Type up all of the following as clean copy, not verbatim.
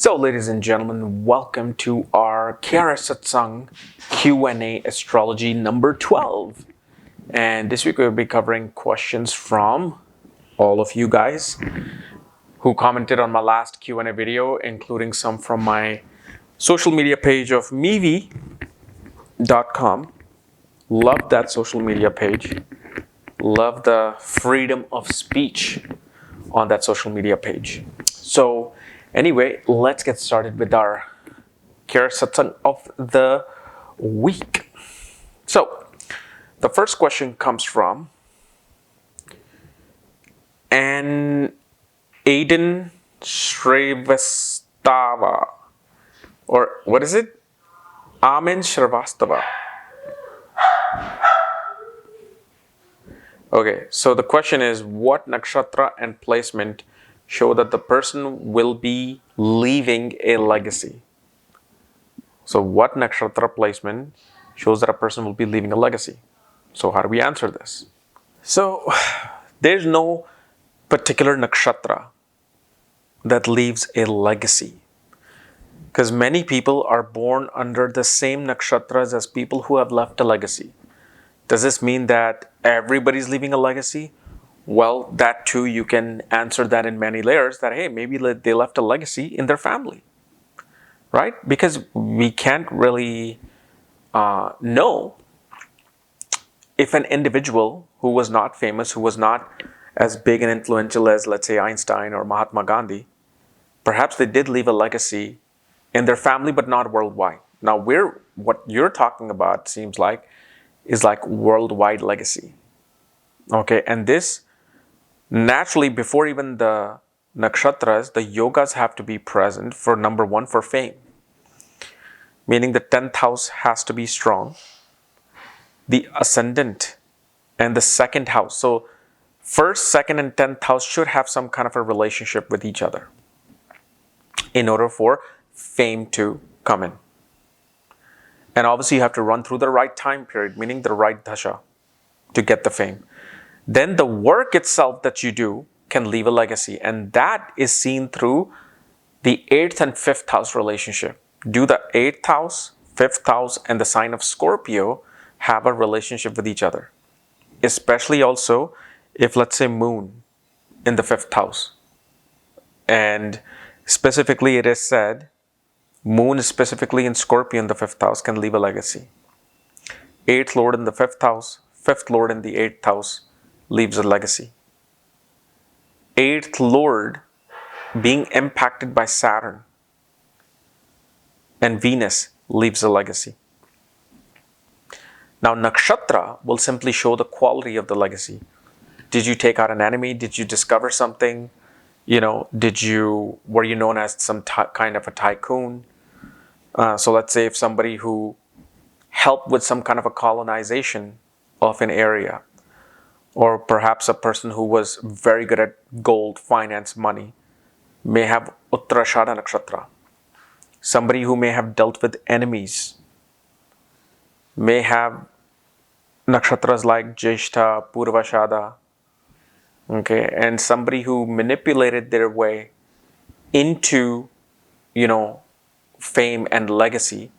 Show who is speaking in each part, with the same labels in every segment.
Speaker 1: So, ladies and gentlemen, welcome to our KRSsatsang Q&A Astrology number 12. And this week we'll be covering questions from all of you guys who commented on my last Q&A video, including some from my social media page of mevi.com. Love that social media page. Love the freedom of speech on that social media page. So anyway, let's get started with our KRSsatsang of the week. So the first question comes from Aiden Shrivastava, or what is it? Amin Shrivastava. Okay, so the question is, what nakshatra and placement show that the person will be leaving a legacy? So what nakshatra placement shows that a person will be leaving a legacy? So how do we answer this? So there's no particular nakshatra that leaves a legacy, because many people are born under the same nakshatras as people who have left a legacy. Does this mean that everybody's leaving a legacy? Well, that too, you can answer that in many layers, that, hey, maybe they left a legacy in their family, right? Because we can't really know if an individual who was not famous, who was not as big and influential as, let's say, Einstein or Mahatma Gandhi, perhaps they did leave a legacy in their family, but not worldwide. Now, what you're talking about seems like is like worldwide legacy. Okay, and this naturally, before even the nakshatras, the yogas have to be present for number one, for fame. Meaning the 10th house has to be strong, the ascendant and the second house. So first, second, and 10th house should have some kind of a relationship with each other in order for fame to come in. And obviously you have to run through the right time period, meaning the right dasha, to get the fame. Then the work itself that you do can leave a legacy, and that is seen through the 8th and 5th house relationship. Do the 8th house, 5th house, and the sign of Scorpio have a relationship with each other? Especially also if, let's say, moon in the 5th house. And specifically it is said, moon specifically in Scorpio in the 5th house can leave a legacy. 8th lord in the 5th house, 5th lord in the 8th house leaves a legacy. 8th lord being impacted by Saturn and Venus leaves a legacy. Now, nakshatra will simply show the quality of the legacy. Did you take out an enemy? Did you discover something? Were you known as some kind of a tycoon? So let's say if somebody who helped with some kind of a colonization of an area, or perhaps a person who was very good at gold, finance, money, may have Uttarashada nakshatra. Somebody who may have dealt with enemies may have nakshatras like Jyeshtha, Purvashada. Okay, and somebody who manipulated their way into, fame and legacy,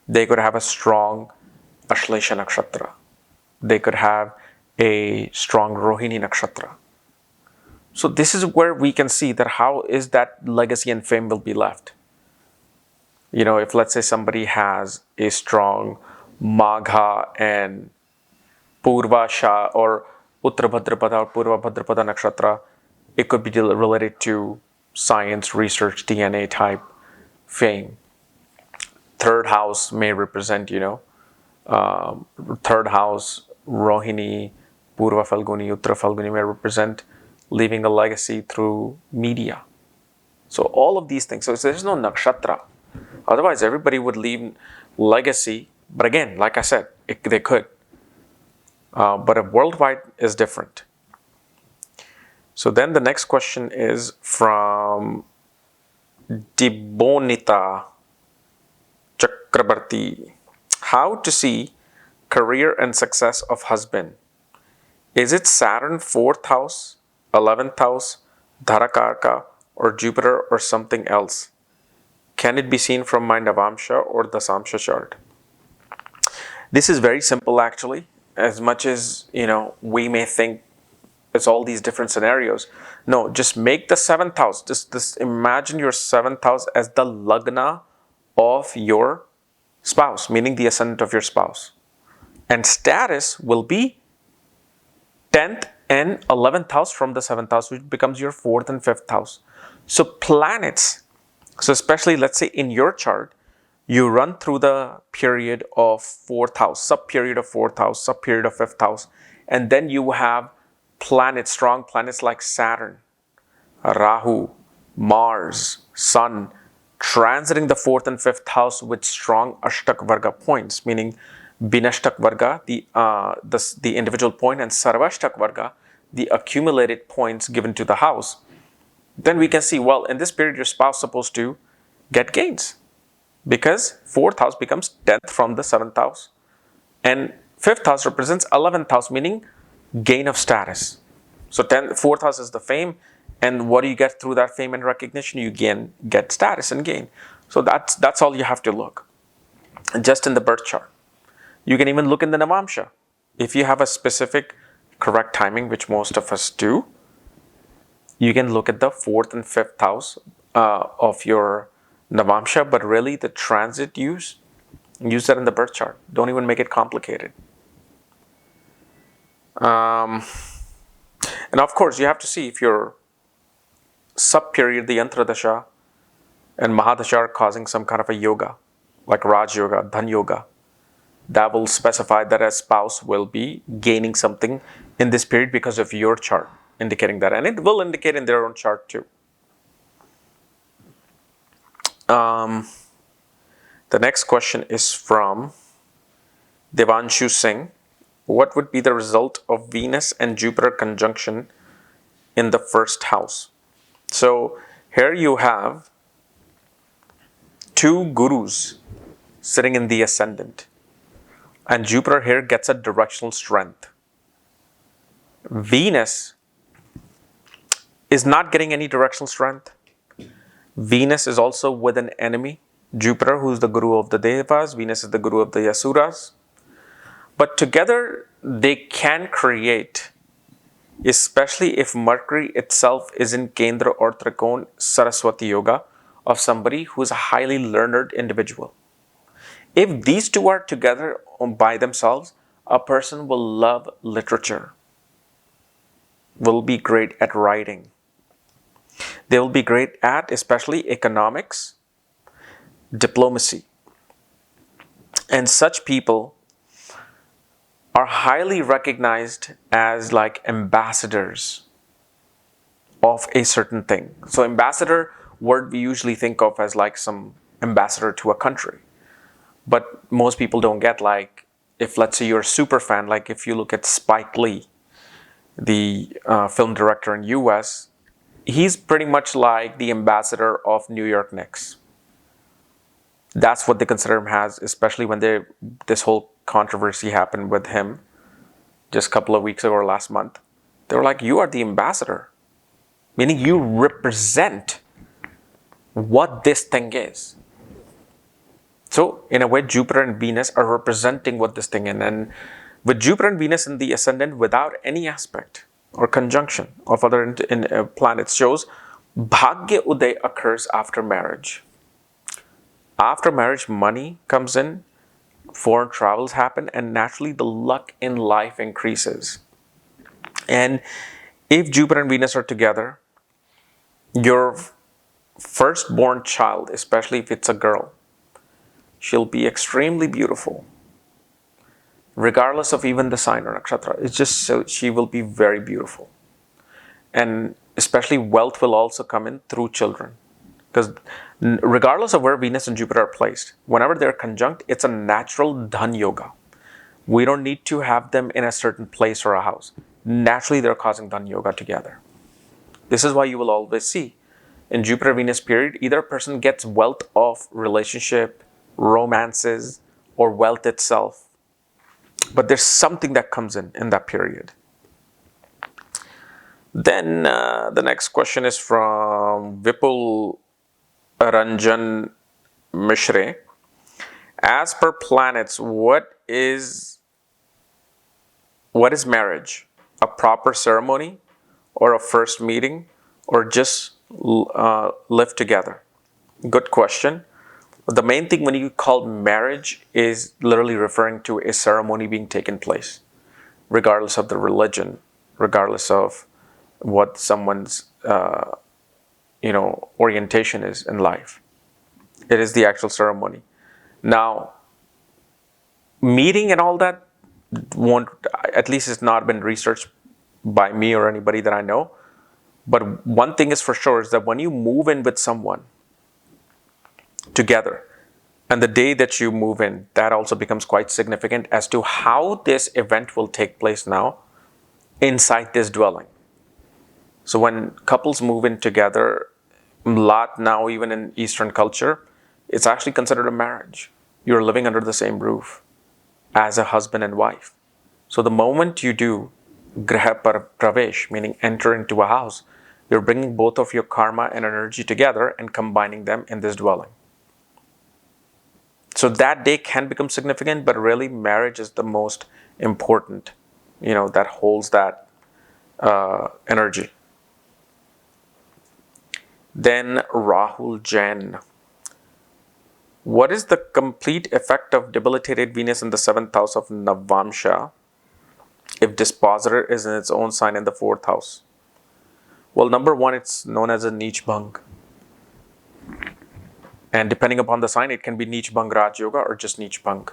Speaker 1: they could have a strong Ashlesha nakshatra. They could have a strong Rohini nakshatra. So this is where we can see that how is that legacy and fame will be left. If let's say somebody has a strong Magha and Purvasha or Uttar Bhadrapada or Purva Bhadrapada nakshatra, it could be related to science, research, DNA type fame. 3rd house may represent, 3rd house, Rohini, Purva Falguni, Uttara Falguni may represent leaving a legacy through media. So all of these things. So there's no nakshatra. Otherwise, everybody would leave legacy. But again, like I said, they could. But a worldwide is different. So then the next question is from Dibonita Chakrabarti. How to see career and success of husband? Is it Saturn 4th house, 11th house, Dharakarka, or Jupiter or something else? Can it be seen from my navamsa or dasamsa chart? This is very simple actually. As much as, we may think it's all these different scenarios. No, just make the 7th house. Just imagine your 7th house as the lagna of your spouse, meaning the ascendant of your spouse. And status will be 10th and 11th house from the 7th house, which becomes your 4th and 5th house. So planets, so especially let's say in your chart, you run through the period of 4th house, sub-period of 4th house, sub-period of 5th house, and then you have planets, strong planets like Saturn, Rahu, Mars, Sun, transiting the 4th and 5th house with strong Ashtak Varga points, meaning Binashtak Varga, the individual point, and Sarvashtak Varga, the accumulated points given to the house. Then we can see, well, in this period, your spouse is supposed to get gains because 4th house becomes 10th from the 7th house. And 5th house represents 11th house, meaning gain of status. So 4th house is the fame. And what do you get through that fame and recognition? You get status and gain. So that's all you have to look. Just in the birth chart. You can even look in the navamsa. If you have a specific correct timing, which most of us do, you can look at the 4th and 5th house of your navamsa, but really the transit use that in the birth chart. Don't even make it complicated. And of course, you have to see if your sub-period, the Yantradasha and Mahadasha are causing some kind of a yoga, like Raj Yoga, Dhan Yoga. That will specify that a spouse will be gaining something in this period because of your chart, indicating that. And it will indicate in their own chart too. The next question is from Devanshu Singh. What would be the result of Venus and Jupiter conjunction in the 1st house? So here you have 2 gurus sitting in the ascendant. And Jupiter here gets a directional strength. Venus is not getting any directional strength. Venus is also with an enemy, Jupiter, who's the guru of the Devas. Venus is the guru of the Asuras. But together they can create, especially if Mercury itself is in Kendra or Trikon Saraswati Yoga, of somebody who is a highly learned individual. If these two are together by themselves, a person will love literature, will be great at writing. They will be great at especially economics, diplomacy. And such people are highly recognized as like ambassadors of a certain thing. So ambassador word we usually think of as like some ambassador to a country. But most people don't get, like, if let's say you're a super fan, like if you look at Spike Lee, the film director in US, he's pretty much like the ambassador of New York Knicks. That's what they consider him as, especially when this whole controversy happened with him just a couple of weeks ago or last month. They were like, you are the ambassador, meaning you represent what this thing is. So in a way, Jupiter and Venus are representing what this thing is. And with Jupiter and Venus in the ascendant without any aspect or conjunction of other planets shows Bhagya Uday occurs after marriage. After marriage, money comes in, foreign travels happen, and naturally the luck in life increases. And if Jupiter and Venus are together, your firstborn child, especially if it's a girl, she'll be extremely beautiful, regardless of even the sign or nakshatra. It's just so she will be very beautiful. And especially wealth will also come in through children. Because regardless of where Venus and Jupiter are placed, whenever they're conjunct, it's a natural dhan yoga. We don't need to have them in a certain place or a house. Naturally, they're causing dhan yoga together. This is why you will always see in Jupiter-Venus period, either a person gets wealth of relationship, romances, or wealth itself. But there's something that comes in that period. Then the next question is from Vipul Ranjan Mishre. As per planets, what is marriage? A proper ceremony, or a first meeting, or just live together? Good question. The main thing when you call marriage is literally referring to a ceremony being taken place, regardless of the religion, regardless of what someone's orientation is in life. It is the actual ceremony. Now, meeting and all that won't, at least it's not been researched by me or anybody that I know. But one thing is for sure is that when you move in with someone together, and the day that you move in, that also becomes quite significant as to how this event will take place now inside this dwelling. So when couples move in together, a lot now, even in Eastern culture, it's actually considered a marriage. You're living under the same roof as a husband and wife. So the moment you do Graha Pravesh, meaning enter into a house, you're bringing both of your karma and energy together and combining them in this dwelling. So that day can become significant, but really marriage is the most important, that holds that energy. Then Rahul Jain. What is the complete effect of debilitated Venus in the 7th house of Navamsa if dispositor is in its own sign in the 4th house? Well, number one, it's known as a Neech Bhang. And depending upon the sign, it can be Neech Bhang Raj Yoga or just Neech Bhang.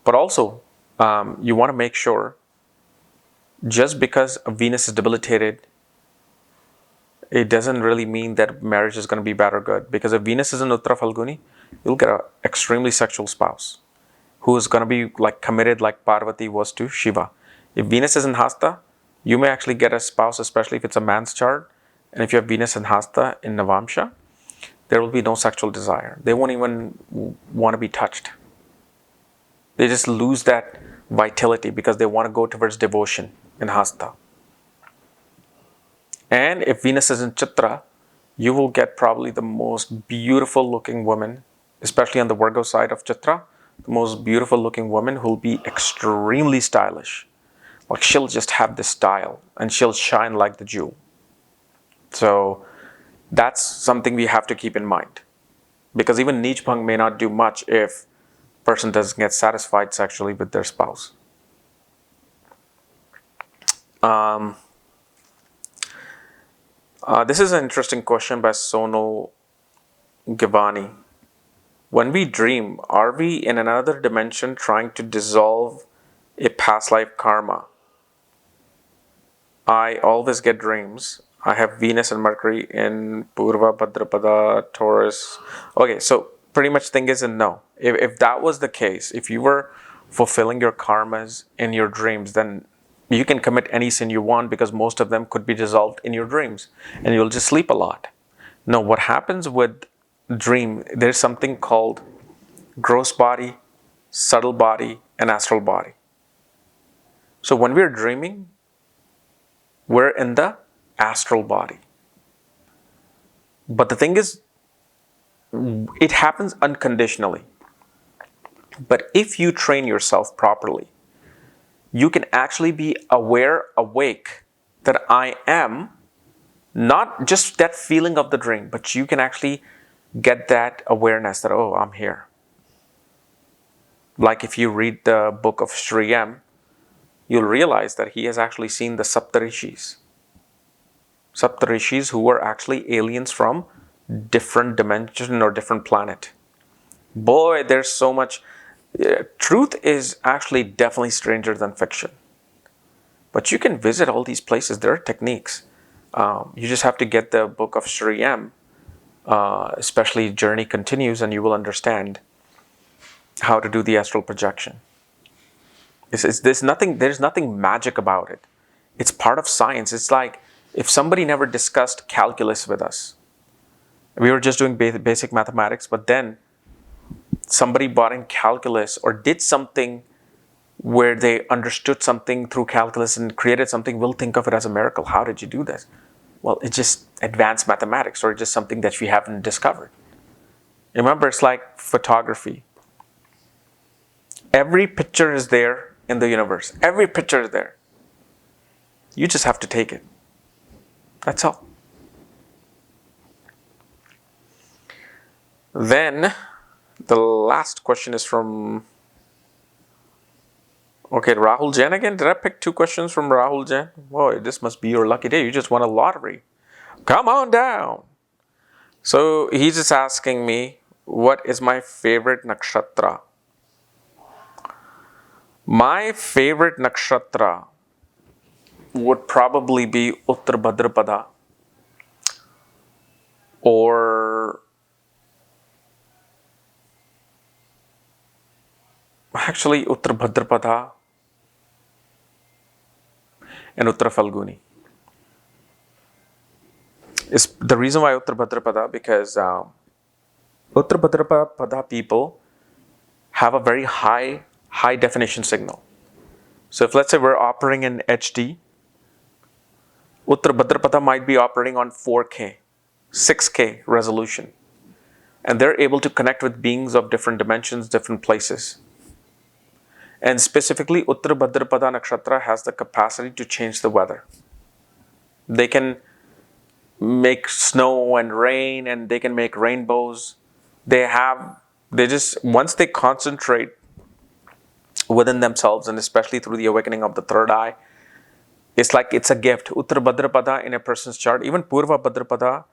Speaker 1: But also, you want to make sure, just because Venus is debilitated, it doesn't really mean that marriage is going to be bad or good. Because if Venus is in Uttara Phalguni, you'll get an extremely sexual spouse who is going to be like committed like Parvati was to Shiva. If Venus is in Hasta, you may actually get a spouse, especially if it's a man's chart. And if you have Venus in Hasta in Navamsa, there will be no sexual desire. They won't even want to be touched. They just lose that vitality because they want to go towards devotion in Hasta. And if Venus is in Chitra, you will get probably the most beautiful looking woman, especially on the Virgo side of Chitra, the most beautiful looking woman who will be extremely stylish. Like she'll just have this style and she'll shine like the jewel. So that's something we have to keep in mind. Because even Neech Bhang may not do much if a person doesn't get satisfied sexually with their spouse. This is an interesting question by Sonal Givani. When we dream, are we in another dimension trying to dissolve a past life karma? I always get dreams. I have Venus and Mercury in Purva, Bhadrapada, Taurus. Okay, so pretty much thing is a no. If that was the case, if you were fulfilling your karmas in your dreams, then you can commit any sin you want because most of them could be dissolved in your dreams and you'll just sleep a lot. No, what happens with dream, there's something called gross body, subtle body, and astral body. So when we're dreaming, we're in the astral body. But the thing is, it happens unconditionally. But if you train yourself properly, you can actually be awake, that I am, not just that feeling of the dream, but you can actually get that awareness that, oh, I'm here. Like if you read the book of Sri M, you'll realize that he has actually seen the Saptarishis. Saptarishis who were actually aliens from different dimension or different planet. Boy, there's so much. Truth is actually definitely stranger than fiction. But you can visit all these places. There are techniques. You just have to get the book of Sri M, especially Journey Continues, and you will understand how to do the astral projection. There's nothing magic about it. It's part of science. It's like if somebody never discussed calculus with us. We were just doing basic mathematics, but then somebody brought in calculus or did something where they understood something through calculus and created something will think of it as a miracle. How did you do this? Well, it's just advanced mathematics, or just something that we haven't discovered. Remember, it's like photography. Every picture is there in the universe. Every picture is there. You just have to take it. That's all. Then, the last question is from... Okay, Rahul Jain again. Did I pick 2 questions from Rahul Jain? Boy, this must be your lucky day. You just won a lottery. Come on down. So he's just asking me, what is my favorite nakshatra? My favorite nakshatra would probably be Uttar Bhadrapada, or actually Uttar Bhadrapada and Uttar Falguni. Is the reason why Uttar Bhadrapada, because Uttar Bhadrapada people have a very high definition signal. So if let's say we're operating in HD, Uttar Bhadrapada might be operating on 4K, 6K resolution. And they're able to connect with beings of different dimensions, different places. And specifically, Uttar Bhadrapada Nakshatra has the capacity to change the weather. They can make snow and rain, and they can make rainbows. Once they concentrate within themselves, and especially through the awakening of the third eye, it's like it's a gift. Uttar Bhadrapada in a person's chart, even Purva Bhadrapada,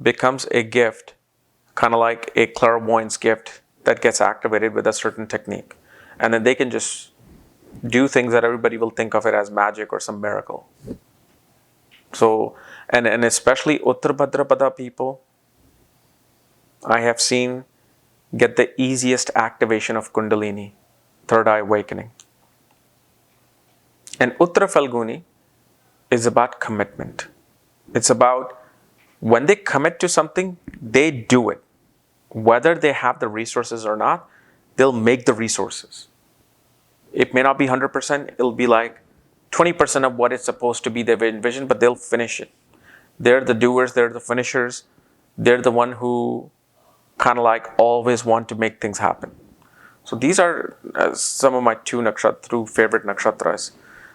Speaker 1: becomes a gift, kind of like a clairvoyance gift that gets activated with a certain technique. And then they can just do things that everybody will think of it as magic or some miracle. So, and especially Uttar Bhadrapada people, I have seen get the easiest activation of Kundalini, third eye awakening. And Uttar Falguni is about commitment. It's about when they commit to something, they do it. Whether they have the resources or not, they'll make the resources. It may not be 100%, it'll be like 20% of what it's supposed to be they've envisioned, but they'll finish it. They're the doers, they're the finishers. They're the one who kind of like always want to make things happen. So these are some of my 2 favorite nakshatras.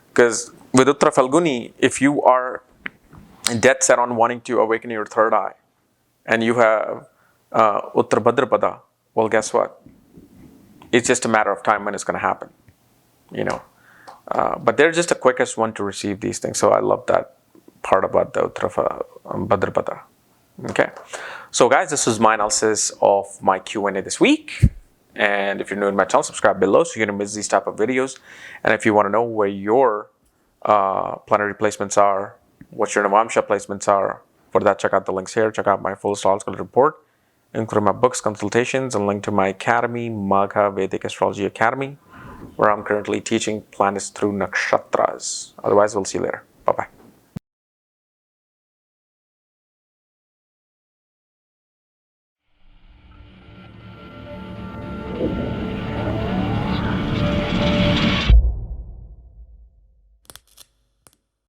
Speaker 1: Because with Uttar Falguni, if you are dead set on wanting to awaken your third eye, and you have Uttar Bhadrapada, well, guess what? It's just a matter of time when it's going to happen. You know, but they're just the quickest one to receive these things. So I love that part about the Uttar Bhadrapada. Okay, so guys, this was my analysis of my Q&A this week. And if you're new to my channel, subscribe below so you don't miss these type of videos. And if you want to know where your planetary placements are, what your navamsa placements are, for that, check out the links here. Check out my full astrological report, including my books, consultations, and link to my academy, Magha Vedic Astrology Academy, where I'm currently teaching planets through nakshatras. Otherwise, we'll see you later. Bye-bye.